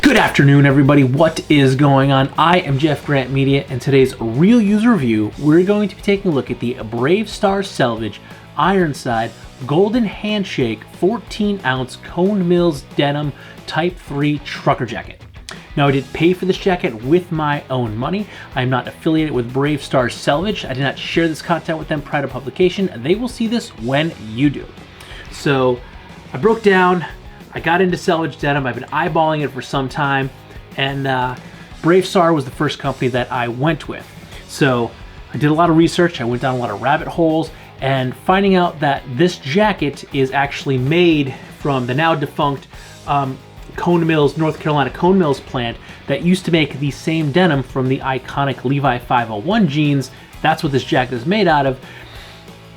Good afternoon, everybody. What is going on? I am jeffgrantMEDIA, and today's real user review, we're going to be taking a look at the BraveStar Selvage Ironside Golden Handshake 14-ounce Cone Mills Denim Type 3 Trucker Jacket. Now, I did pay for this jacket with my own money. I'm not affiliated with BraveStar Selvage. I did not share this content with them prior to publication. They will see this when you do. So, I broke down. I got into Selvage denim. I've been eyeballing it for some time, and BraveStar was the first company that I went with. So I did a lot of research. I went down a lot of rabbit holes, and finding out that this jacket is actually made from the now defunct Cone Mills, North Carolina Cone Mills plant that used to make the same denim from the iconic Levi 501 jeans. That's what this jacket is made out of.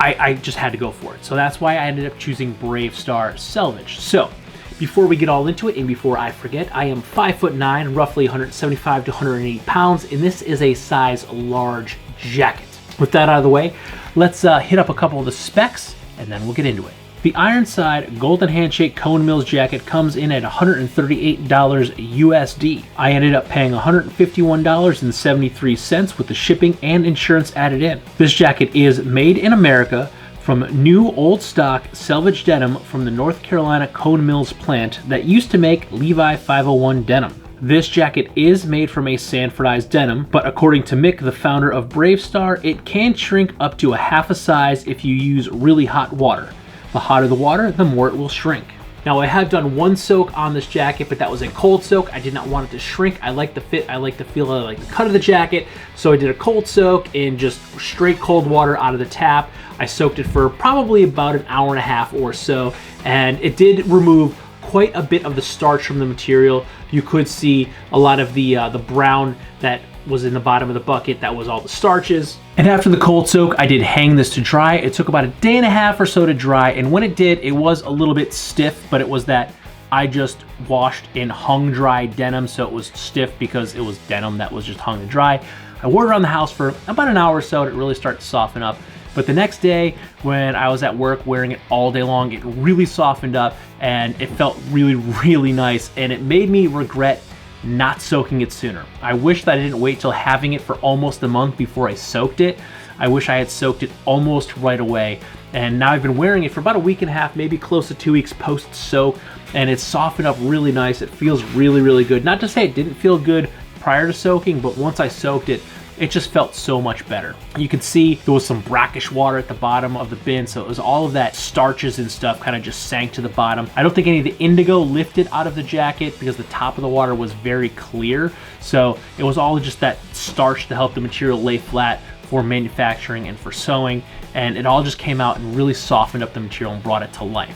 I just had to go for it. So that's why I ended up choosing BraveStar Selvage. So before we get all into it, and before I forget, I am 5'9", roughly 175 to 180 pounds, and this is a size large jacket. With that out of the way, let's hit up a couple of the specs, and then we'll get into it. The Ironside Golden Handshake Cone Mills jacket comes in at $138 USD. I ended up paying $151.73 with the shipping and insurance added in. This jacket is made in America from new old stock selvage denim from the North Carolina Cone Mills plant that used to make Levi 501 denim. This jacket is made from a sanfordized denim, but according to Mick, the founder of BraveStar, it can shrink up to a half a size if you use really hot water. The hotter the water, the more it will shrink. Now, I have done one soak on this jacket, but that was a cold soak. I did not want it to shrink. I like the fit, I like the feel, I like the cut of the jacket. So I did a cold soak in just straight cold water out of the tap. I soaked it for probably about an hour and a half or so, and it did remove quite a bit of the starch from the material. You could see a lot of the brown that was in the bottom of the bucket. That was all the starches. And after the cold soak, I did hang this to dry. It took about a day and a half or so to dry, and when it did, it was a little bit stiff, but it was that I just washed in hung dry denim, so it was stiff because it was denim that was just hung to dry. I wore it around the house for about an hour or so to really start to soften up. But the next day, when I was at work wearing it all day long, it really softened up, and it felt really, really nice, and it made me regret not soaking it sooner. I wish that I didn't wait till having it for almost a month before I soaked it. I wish I had soaked it almost right away. And now I've been wearing it for about a week and a half, maybe close to 2 weeks post-soak, and it's softened up really nice. It feels really, really good. Not to say it didn't feel good prior to soaking, but once I soaked it, it just felt so much better. You can see there was some brackish water at the bottom of the bin, so it was all of that starches and stuff kind of just sank to the bottom. I don't think any of the indigo lifted out of the jacket because the top of the water was very clear, so it was all just that starch to help the material lay flat for manufacturing and for sewing, and it all just came out and really softened up the material and brought it to life.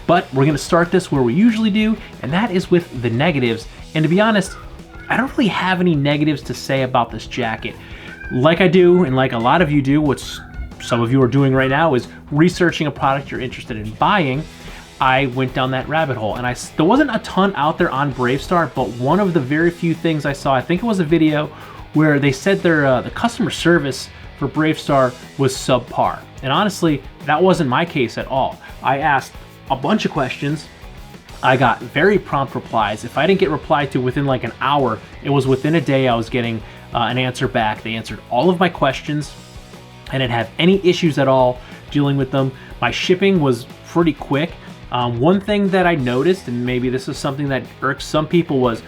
But we're going to start this where we usually do, and that is with the negatives. And to be honest, I don't really have any negatives to say about this jacket. Like I do, and like a lot of you do, what some of you are doing right now is researching a product you're interested in buying. I went down that rabbit hole, and there wasn't a ton out there on BraveStar, but one of the very few things I saw, I think it was a video where they said the customer service for BraveStar was subpar. And honestly, that wasn't my case at all. I asked a bunch of questions. I got very prompt replies. If I didn't get replied to within like an hour, it was within a day I was getting an answer back. They answered all of my questions. I didn't have any issues at all dealing with them. My shipping was pretty quick. One thing that I noticed, and maybe this is something that irks some people, was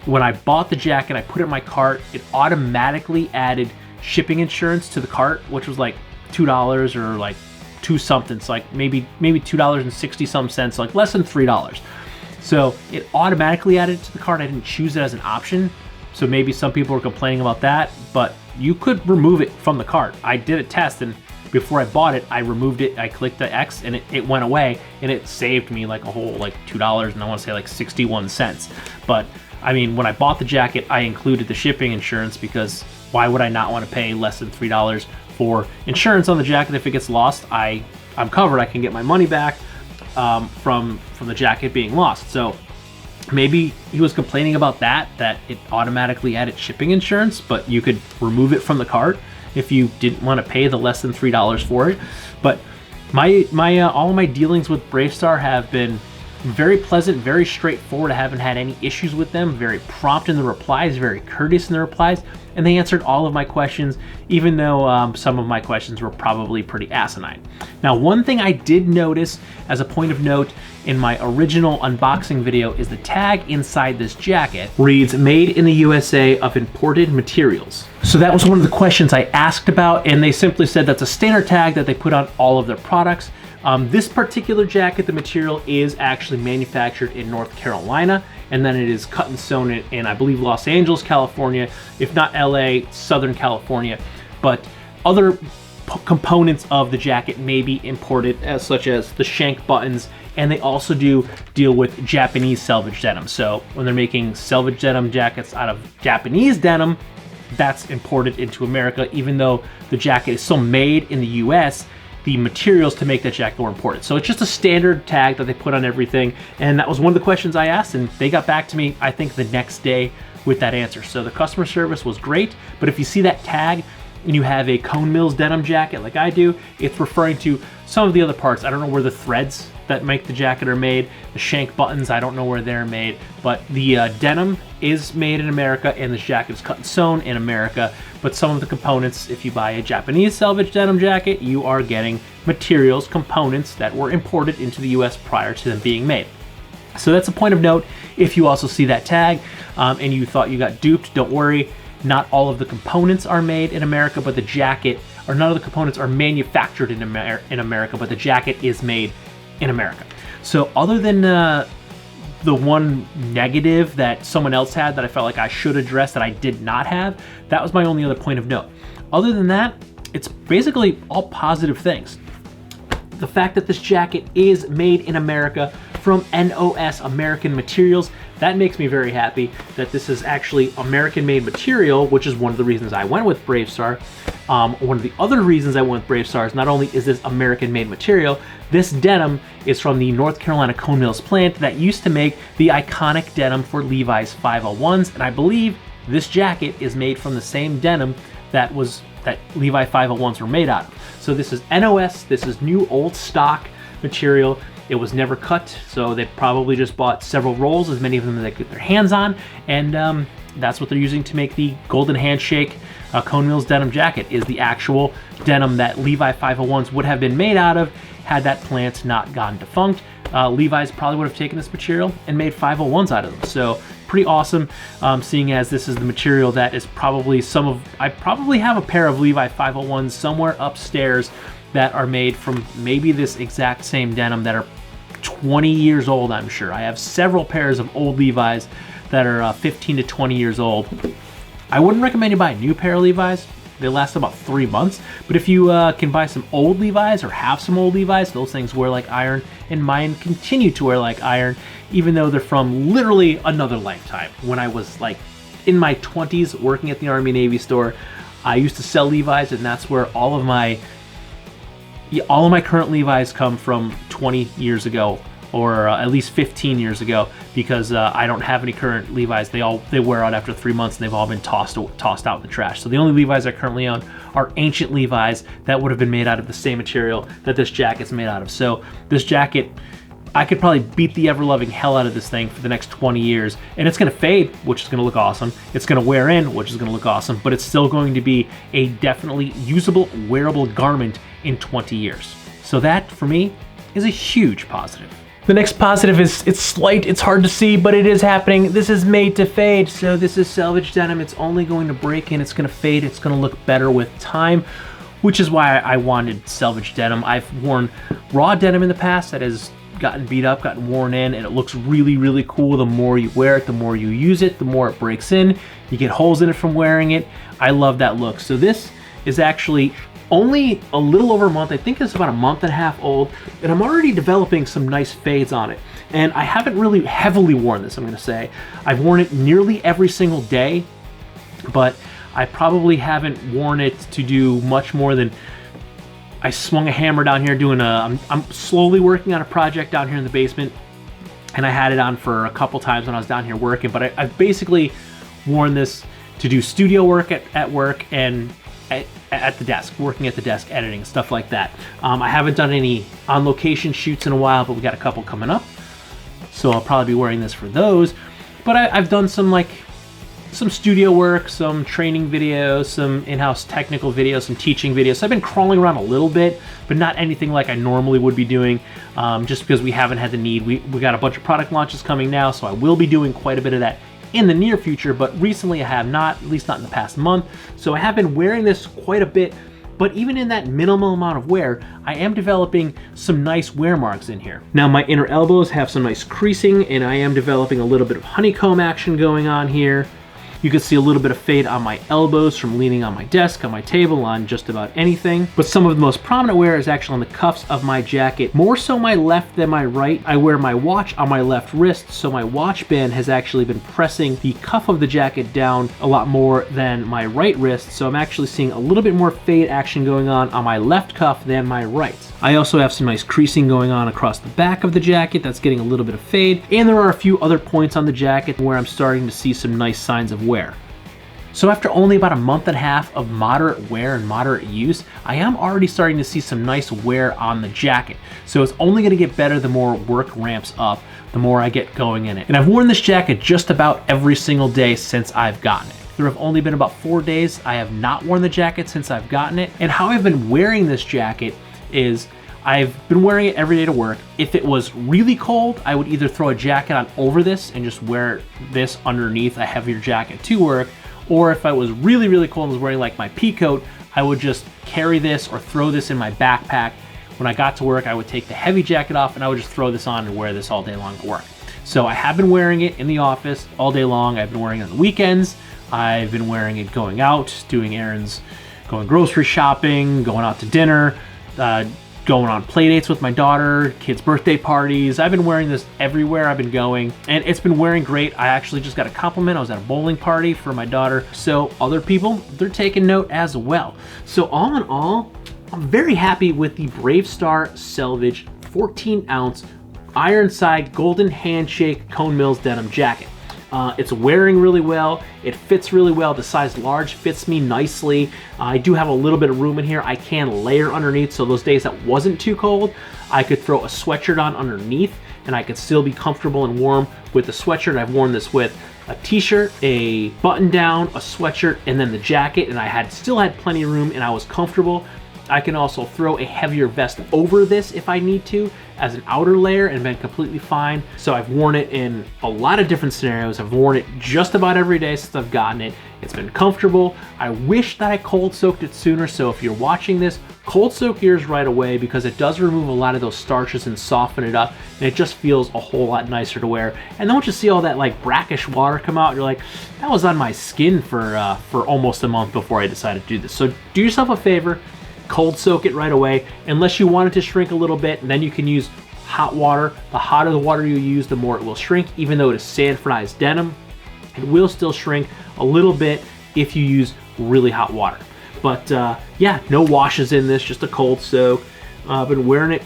when I bought the jacket, I put it in my cart, it automatically added shipping insurance to the cart, which was like $2 or like two something. So like maybe $2.60 some cents, like less than $3. So it automatically added it to the cart. I didn't choose it as an option. So maybe some people are complaining about that, but you could remove it from the cart. I did a test, and before I bought it, I removed it. I clicked the X and it went away, and it saved me like a whole like $2 and I want to say like 61 cents. But I mean, when I bought the jacket, I included the shipping insurance because why would I not want to pay less than $3 for insurance on the jacket? If it gets lost, I'm covered. I can get my money back from the jacket being lost. So maybe he was complaining about that it automatically added shipping insurance, but you could remove it from the cart if you didn't want to pay the less than $3 for it. But all of my dealings with BraveStar have been Very pleasant, very straightforward. I haven't had any issues with them. Very prompt in the replies, very courteous in the replies, and they answered all of my questions, even though some of my questions were probably pretty asinine. Now, one thing I did notice as a point of note in my original unboxing video is the tag inside this jacket reads "Made in the USA of imported materials." So that was one of the questions I asked about, and they simply said that's a standard tag that they put on all of their products. This particular jacket, the material is actually manufactured in North Carolina, and then it is cut and sewn in I believe, Los Angeles, California, if not LA, Southern California. But other components of the jacket may be imported, such as the shank buttons, and they also do deal with Japanese selvage denim. So when they're making selvage denim jackets out of Japanese denim, that's imported into America. Even though the jacket is still made in the US, the materials to make that jacket were imported. So it's just a standard tag that they put on everything. And that was one of the questions I asked, and they got back to me, I think, the next day with that answer. So the customer service was great. But if you see that tag and you have a Cone Mills denim jacket like I do, it's referring to some of the other parts. I don't know where the threads that make the jacket are made. The shank buttons, I don't know where they're made, but the denim is made in America, and this jacket is cut and sewn in America. But some of the components, if you buy a Japanese selvage denim jacket, you are getting materials, components that were imported into the US prior to them being made. So that's a point of note. If you also see that tag and you thought you got duped, don't worry. Not all of the components are made in America, but the jacket, or none of the components are manufactured in America, but the jacket is made in America. So other than the one negative that someone else had that I felt like I should address that I did not have, that was my only other point of note. Other than that, it's basically all positive things. The fact that this jacket is made in America from NOS, American Materials, that makes me very happy that this is actually American-made material, which is one of the reasons I went with Bravestar. One of the other reasons I went with Bravestar is not only is this American-made material, this denim is from the North Carolina Cone Mills plant that used to make the iconic denim for Levi's 501s, and I believe this jacket is made from the same denim that Levi 501s were made out of. So this is NOS, this is new old stock material. It was never cut, so they probably just bought several rolls, as many of them as they could get their hands on, and that's what they're using to make the Golden Handshake Cone Mills denim jacket, is the actual denim that Levi 501s would have been made out of had that plant not gone defunct. Levi's probably would have taken this material and made 501s out of them. So pretty awesome, seeing as this is the material that is probably I probably have a pair of Levi 501s somewhere upstairs that are made from maybe this exact same denim that are 20 years old, I'm sure. I have several pairs of old Levi's that are 15 to 20 years old. I wouldn't recommend you buy a new pair of Levi's. They last about 3 months. But if you can buy some old Levi's or have some old Levi's, those things wear like iron, and mine continue to wear like iron, even though they're from literally another lifetime. When I was like in my 20s working at the Army Navy store, I used to sell Levi's, and that's where all of my current Levi's come from 20 years ago, or at least 15 years ago, because I don't have any current Levi's. They wear out after 3 months, and they've all been tossed out in the trash. So the only Levi's I currently own are ancient Levi's that would have been made out of the same material that this jacket's made out of. So this jacket, I could probably beat the ever-loving hell out of this thing for the next 20 years, and it's gonna fade, which is gonna look awesome. It's gonna wear in, which is gonna look awesome, but it's still going to be a definitely usable, wearable garment in 20 years. So that, for me, is a huge positive. The next positive it's slight, it's hard to see, but it is happening. This is made to fade, so this is selvage denim. It's only going to break in, it's gonna fade, it's gonna look better with time, which is why I wanted selvage denim. I've worn raw denim in the past that has gotten beat up, gotten worn in, and it looks really, really cool. The more you wear it, the more you use it, the more it breaks in. You get holes in it from wearing it. I love that look. So this is actually only a little over a month. I think it's about a month and a half old, and I'm already developing some nice fades on it. And I haven't really heavily worn this, I'm gonna say. I've worn it nearly every single day, but I probably haven't worn it to do much more than I swung a hammer down here doing I'm slowly working on a project down here in the basement, and I had it on for a couple times when I was down here working, but I've basically worn this to do studio work at work and at the desk, working at the desk, editing, stuff like that. I haven't done any on-location shoots in a while, but we got a couple coming up. so I'll probably be wearing this for those. But I've done some studio work, some training videos, some in-house technical videos, some teaching videos. So I've been crawling around a little bit, but not anything like I normally would be doing, just because we haven't had the need. We got a bunch of product launches coming now, so I will be doing quite a bit of that in the near future, but recently I have not, at least not in the past month. So I have been wearing this quite a bit, but even in that minimal amount of wear, I am developing some nice wear marks in here. Now my inner elbows have some nice creasing, and I am developing a little bit of honeycomb action going on here. You can see a little bit of fade on my elbows from leaning on my desk, on my table, on just about anything. But some of the most prominent wear is actually on the cuffs of my jacket, more so my left than my right. I wear my watch on my left wrist, so my watch band has actually been pressing the cuff of the jacket down a lot more than my right wrist, so I'm actually seeing a little bit more fade action going on my left cuff than my right. I also have some nice creasing going on across the back of the jacket that's getting a little bit of fade, and there are a few other points on the jacket where I'm starting to see some nice signs of wear. So after only about a month and a half of moderate wear and moderate use, I am already starting to see some nice wear on the jacket. So it's only gonna get better the more work ramps up, the more I get going in it. And I've worn this jacket just about every single day since I've gotten it. There have only been about 4 days I have not worn the jacket since I've gotten it. And how I've been wearing this jacket is I've been wearing it every day to work. If it was really cold, I would either throw a jacket on over this and just wear this underneath a heavier jacket to work, or if I was really, really cold and was wearing like my pea coat, I would just carry this or throw this in my backpack. When I got to work, I would take the heavy jacket off and I would just throw this on and wear this all day long at work. So I have been wearing it in the office all day long. I've been wearing it on the weekends. I've been wearing it going out, doing errands, going grocery shopping, going out to dinner, going on play dates with my daughter, kids' birthday parties. I've been wearing this everywhere I've been going, and it's been wearing great. I actually just got a compliment. I was at a bowling party for my daughter, so other people, they're taking note as well. So all in all, I'm very happy with the Bravestar Selvage 14-ounce Ironside Golden Handshake Cone Mills denim jacket. It's wearing really well, it fits really well, the size large fits me nicely. I do have a little bit of room in here. I can layer underneath, so those days that wasn't too cold, I could throw a sweatshirt on underneath and I could still be comfortable and warm with the sweatshirt. I've worn this with a t-shirt, a button down, a sweatshirt, and then the jacket, and I still had plenty of room and I was comfortable. I can also throw a heavier vest over this if I need to as an outer layer and been completely fine. So I've worn it in a lot of different scenarios. I've worn it just about every day since I've gotten it. It's been comfortable. I wish that I cold soaked it sooner. So if you're watching this, cold soak yours right away because it does remove a lot of those starches and soften it up. And it just feels a whole lot nicer to wear. And then once you see all that like brackish water come out, you're like, that was on my skin for almost a month before I decided to do this. So do yourself a favor, cold soak it right away, unless you want it to shrink a little bit, and then you can use hot water. The hotter the water you use, the more it will shrink. Even though it is sanfonized denim, it will still shrink a little bit if you use really hot water. But yeah, no washes in this, just a cold soak. I've been wearing it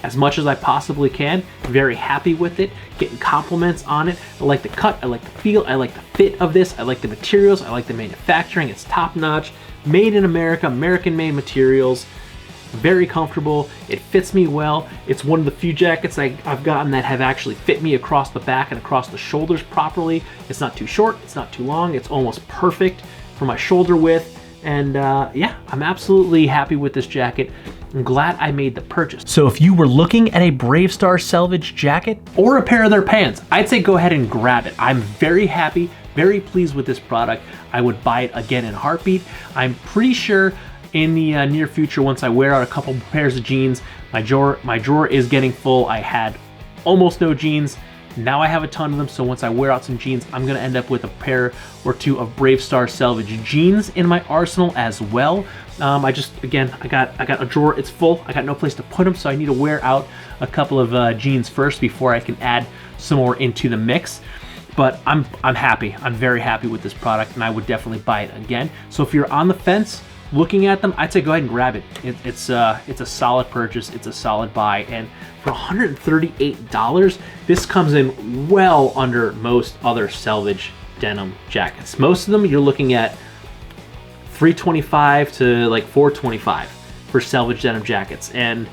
as much as I possibly can. Very happy with it, getting compliments on it. I like the cut, I like the feel, I like the fit of this, I like the materials, I like the manufacturing. It's top notch, made in America, American made materials. Very comfortable, it fits me well. It's one of the few jackets I've gotten that have actually fit me across the back and across the shoulders properly. It's not too short, it's not too long, it's almost perfect for my shoulder width. And yeah, I'm absolutely happy with this jacket. I'm glad I made the purchase. So if you were looking at a Bravestar Selvage jacket or a pair of their pants, I'd say go ahead and grab it. I'm very happy, very pleased with this product. I would buy it again in a heartbeat. I'm pretty sure in the near future, once I wear out a couple pairs of jeans, my drawer is getting full. I had almost no jeans. Now I have a ton of them, so once I wear out some jeans, I'm gonna end up with a pair or two of Bravestar Selvage jeans in my arsenal as well. I got a drawer, it's full. I got no place to put them, so I need to wear out a couple of jeans first before I can add some more into the mix. But I'm happy. I'm very happy with this product, and I would definitely buy it again. So if you're on the fence, looking at them, I'd say go ahead and grab it. It's a solid purchase, it's a solid buy, and for $138, this comes in well under most other Selvage denim jackets. Most of them you're looking at $325 to like $425 for Selvage denim jackets, and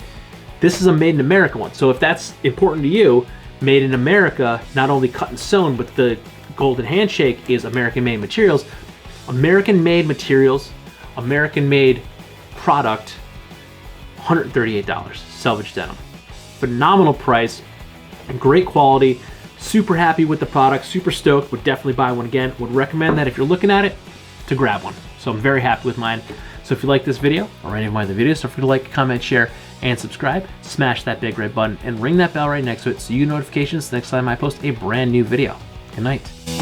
this is a made in America one. So if that's important to you, made in America, not only cut and sewn, but the golden handshake is American-made materials. American-made materials, American-made product, $138, Selvage denim. Phenomenal price, great quality, super happy with the product, super stoked, would definitely buy one again. Would recommend that if you're looking at it, to grab one. So I'm very happy with mine. So if you like this video or any of my other videos, don't forget to like, comment, share, and subscribe. Smash that big red button and ring that bell right next to it so you get notifications the next time I post a brand new video. Good night.